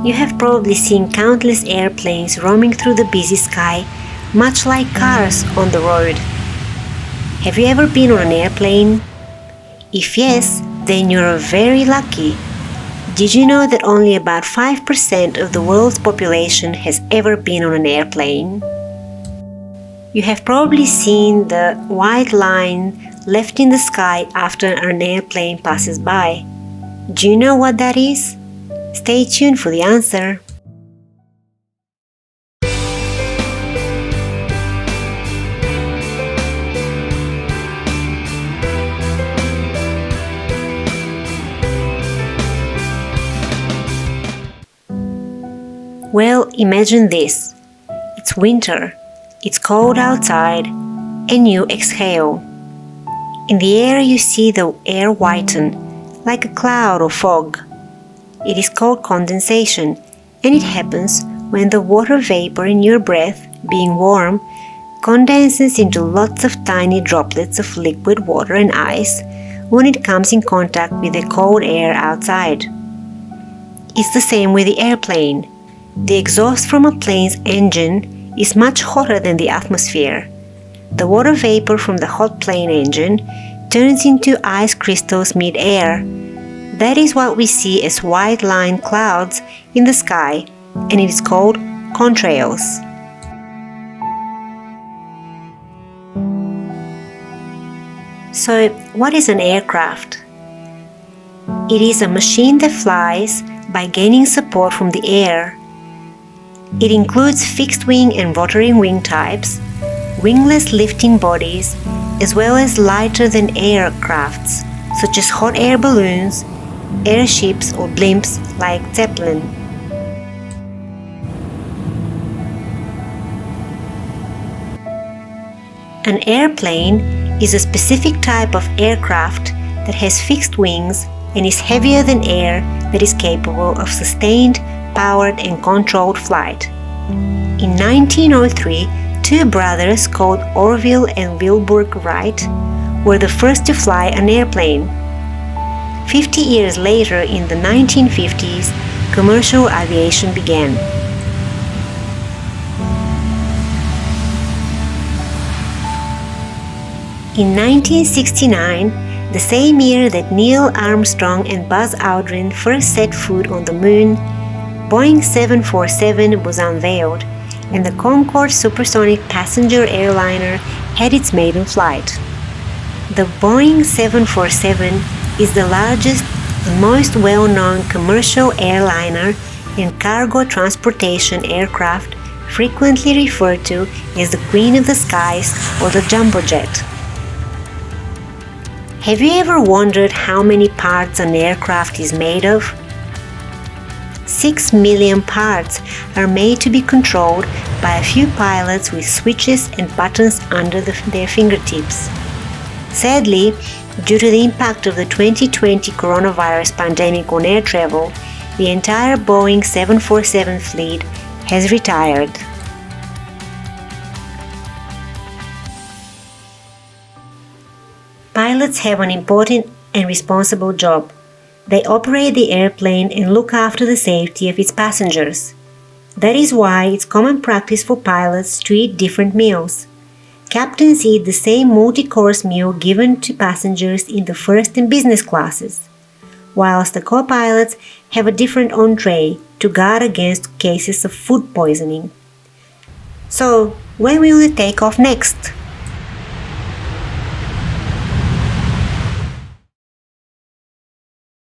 You have probably seen countless airplanes roaming through the busy sky, much like cars on the road. Have you ever been on an airplane? If yes, then you're very lucky. Did you know that only about 5% of the world's population has ever been on an airplane? You have probably seen the white line left in the sky after an airplane passes by. Do you know what that is? Stay tuned for the answer. Well, imagine this. It's winter, it's cold outside, and you exhale. In the air you see the air whiten, like a cloud or fog. It is called condensation, and it happens when the water vapor in your breath, being warm, condenses into lots of tiny droplets of liquid water and ice when it comes in contact with the cold air outside. It's the same with the airplane. The exhaust from a plane's engine is much hotter than the atmosphere. The water vapor from the hot plane engine turns into ice crystals mid-air. That is what we see as white line clouds in the sky, and it is called contrails. So, what is an aircraft? It is a machine that flies by gaining support from the air. It includes fixed-wing and rotary-wing types, wingless lifting bodies, as well as lighter-than-air crafts, such as hot air balloons, airships or blimps like Zeppelin. An airplane is a specific type of aircraft that has fixed wings and is heavier than air that is capable of sustained, powered and controlled flight. In 1903, two brothers called Orville and Wilbur Wright were the first to fly an airplane. 50 years later, in the 1950s, commercial aviation began. In 1969, the same year that Neil Armstrong and Buzz Aldrin first set foot on the moon, Boeing 747 was unveiled, and the Concorde supersonic passenger airliner had its maiden flight. The Boeing 747 is the largest and most well-known commercial airliner and cargo transportation aircraft, frequently referred to as the Queen of the Skies or the Jumbo Jet. Have you ever wondered how many parts an aircraft is made of? 6 million parts are made to be controlled by a few pilots with switches and buttons under their fingertips. Sadly, due to the impact of the 2020 coronavirus pandemic on air travel, the entire Boeing 747 fleet has retired. Pilots have an important and responsible job. They operate the airplane and look after the safety of its passengers. That is why it's common practice for pilots to eat different meals. Captains eat the same multi-course meal given to passengers in the first and business classes, whilst the co-pilots have a different entree to guard against cases of food poisoning. So, when will you take off next?